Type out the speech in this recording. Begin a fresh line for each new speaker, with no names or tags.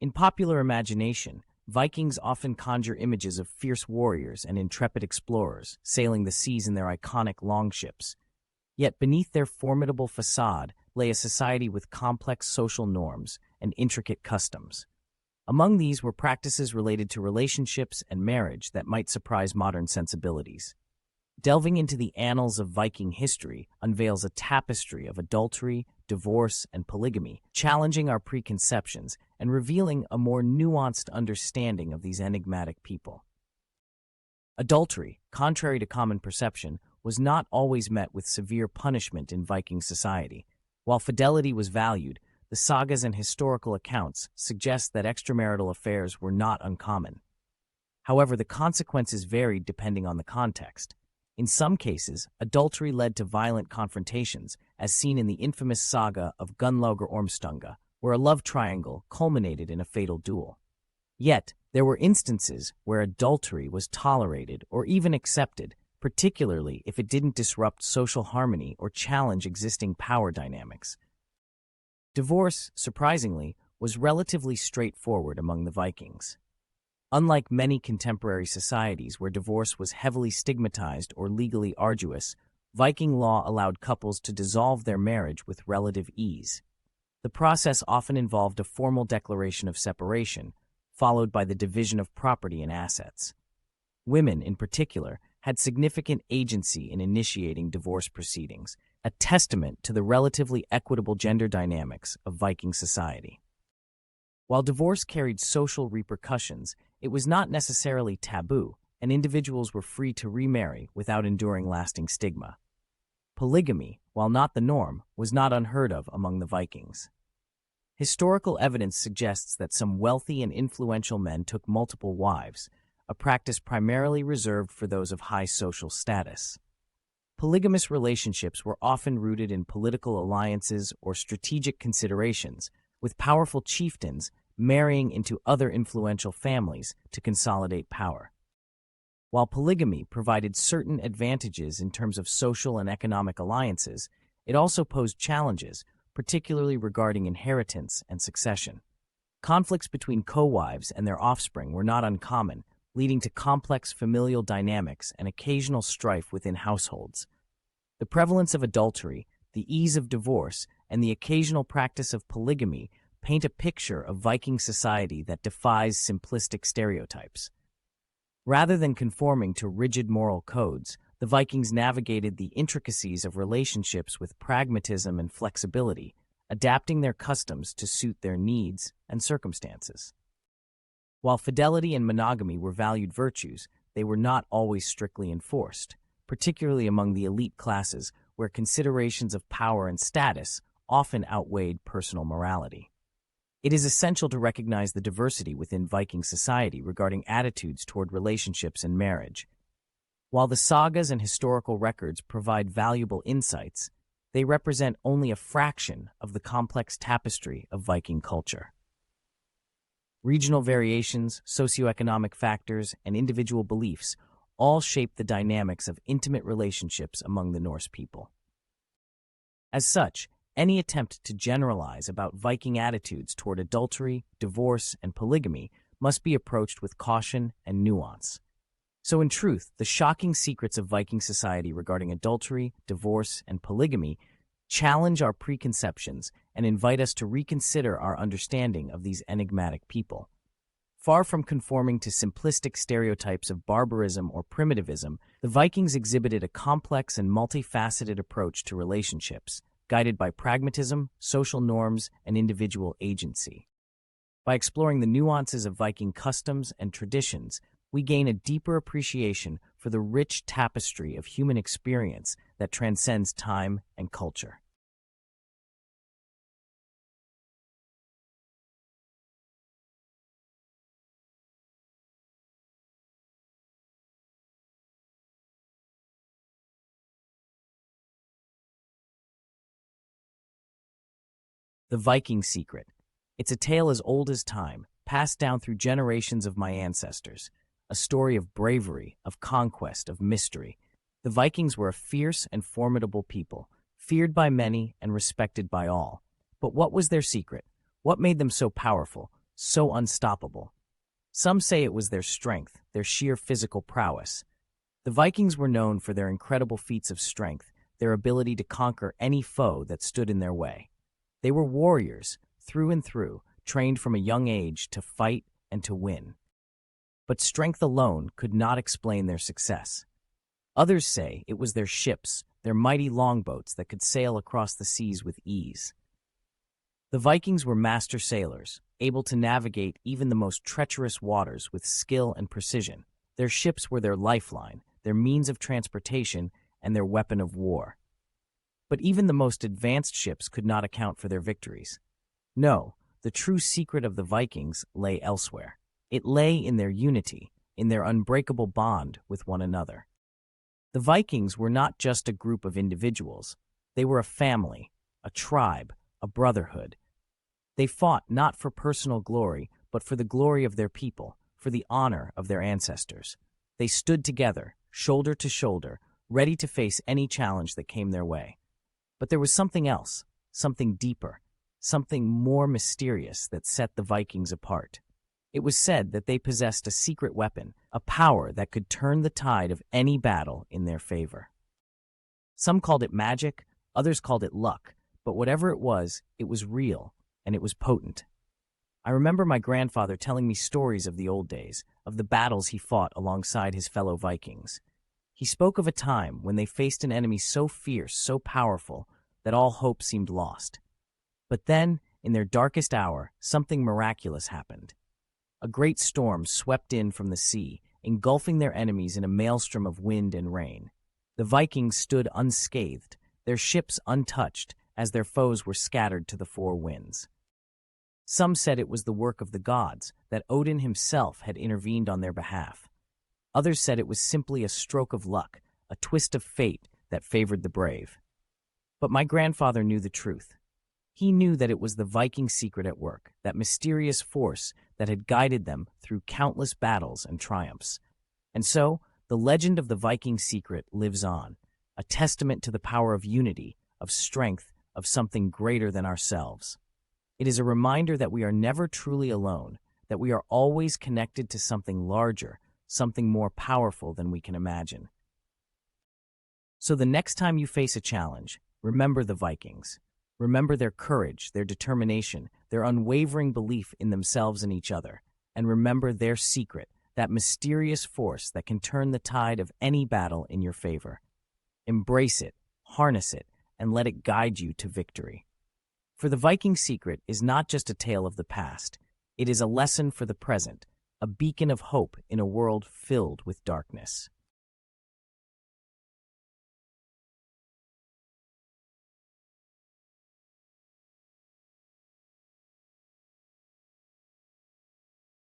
In popular imagination, Vikings often conjure images of fierce warriors and intrepid explorers sailing the seas in their iconic longships. Yet beneath their formidable façade lay a society with complex social norms and intricate customs. Among these were practices related to relationships and marriage that might surprise modern sensibilities. Delving into the annals of Viking history unveils a tapestry of adultery, divorce, and polygamy, challenging our preconceptions and revealing a more nuanced understanding of these enigmatic people. Adultery, contrary to common perception, was not always met with severe punishment in Viking society. While fidelity was valued, the sagas and historical accounts suggest that extramarital affairs were not uncommon. However, the consequences varied depending on the context. In some cases, adultery led to violent confrontations, as seen in the infamous saga of Gunnlaugur Ormstunga, where a love triangle culminated in a fatal duel. Yet, there were instances where adultery was tolerated or even accepted, particularly if it didn't disrupt social harmony or challenge existing power dynamics. Divorce, surprisingly, was relatively straightforward among the Vikings. Unlike many contemporary societies where divorce was heavily stigmatized or legally arduous, Viking law allowed couples to dissolve their marriage with relative ease. The process often involved a formal declaration of separation, followed by the division of property and assets. Women, in particular, had significant agency in initiating divorce proceedings, a testament to the relatively equitable gender dynamics of Viking society. While divorce carried social repercussions, it was not necessarily taboo, and individuals were free to remarry without enduring lasting stigma. Polygamy, while not the norm, was not unheard of among the Vikings. Historical evidence suggests that some wealthy and influential men took multiple wives, a practice primarily reserved for those of high social status. Polygamous relationships were often rooted in political alliances or strategic considerations, with powerful chieftains marrying into other influential families to consolidate power. While polygamy provided certain advantages in terms of social and economic alliances, it also posed challenges, particularly regarding inheritance and succession. Conflicts between co-wives and their offspring were not uncommon, leading to complex familial dynamics and occasional strife within households. The prevalence of adultery, the ease of divorce, and the occasional practice of polygamy paint a picture of Viking society that defies simplistic stereotypes. Rather than conforming to rigid moral codes, the Vikings navigated the intricacies of relationships with pragmatism and flexibility, adapting their customs to suit their needs and circumstances. While fidelity and monogamy were valued virtues, they were not always strictly enforced, particularly among the elite classes where considerations of power and status often outweighed personal morality. It is essential to recognize the diversity within Viking society regarding attitudes toward relationships and marriage. While the sagas and historical records provide valuable insights, they represent only a fraction of the complex tapestry of Viking culture. Regional variations, socioeconomic factors, and individual beliefs all shape the dynamics of intimate relationships among the Norse people. As such, any attempt to generalize about Viking attitudes toward adultery, divorce, and polygamy must be approached with caution and nuance. So in truth, the shocking secrets of Viking society regarding adultery, divorce, and polygamy challenge our preconceptions and invite us to reconsider our understanding of these enigmatic people. Far from conforming to simplistic stereotypes of barbarism or primitivism, the Vikings exhibited a complex and multifaceted approach to relationships, guided by pragmatism, social norms, and individual agency. By exploring the nuances of Viking customs and traditions, we gain a deeper appreciation for the rich tapestry of human experience that transcends time and culture. The Viking Secret. It's a tale as old as time, passed down through generations of my ancestors. A story of bravery, of conquest, of mystery. The Vikings were a fierce and formidable people, feared by many and respected by all. But what was their secret? What made them so powerful? so unstoppable. Some say it was their strength, their sheer physical prowess. The Vikings were known for their incredible feats of strength, their ability to conquer any foe that stood in their way. They were warriors, through and through, trained from a young age to fight and to win. But strength alone could not explain their success. Others say it was their ships, their mighty longboats that could sail across the seas with ease. The Vikings were master sailors, able to navigate even the most treacherous waters with skill and precision. Their ships were their lifeline, their means of transportation, and their weapon of war. But even the most advanced ships could not account for their victories. No, the true secret of the Vikings lay elsewhere. It lay in their unity, in their unbreakable bond with one another. The Vikings were not just a group of individuals. They were a family, a tribe, a brotherhood. They fought not for personal glory, but for the glory of their people, for the honor of their ancestors. They stood together, shoulder to shoulder, ready to face any challenge that came their way. But there was something else, something deeper, something more mysterious that set the Vikings apart. It was said that they possessed a secret weapon, a power that could turn the tide of any battle in their favor. Some called it magic, others called it luck, but whatever it was real, and it was potent. I remember my grandfather telling me stories of the old days, of the battles he fought alongside his fellow Vikings. He spoke of a time when they faced an enemy so fierce, so powerful, that all hope seemed lost. But then, in their darkest hour, something miraculous happened. A great storm swept in from the sea, engulfing their enemies in a maelstrom of wind and rain. The Vikings stood unscathed, their ships untouched, as their foes were scattered to the four winds. Some said it was the work of the gods, that Odin himself had intervened on their behalf. Others said it was simply a stroke of luck, a twist of fate that favored the brave. But my grandfather knew the truth. He knew that it was the Viking secret at work, that mysterious force that had guided them through countless battles and triumphs. And so, the legend of the Viking secret lives on, a testament to the power of unity, of strength, of something greater than ourselves. It is a reminder that we are never truly alone, that we are always connected to something larger, something more powerful than we can imagine. So the next time you face a challenge, remember the Vikings. Remember their courage, their determination, their unwavering belief in themselves and each other. And remember their secret, that mysterious force that can turn the tide of any battle in your favor. Embrace it, harness it, and let it guide you to victory. For the Viking secret is not just a tale of the past. It is a lesson for the present, a beacon of hope in a world filled with darkness.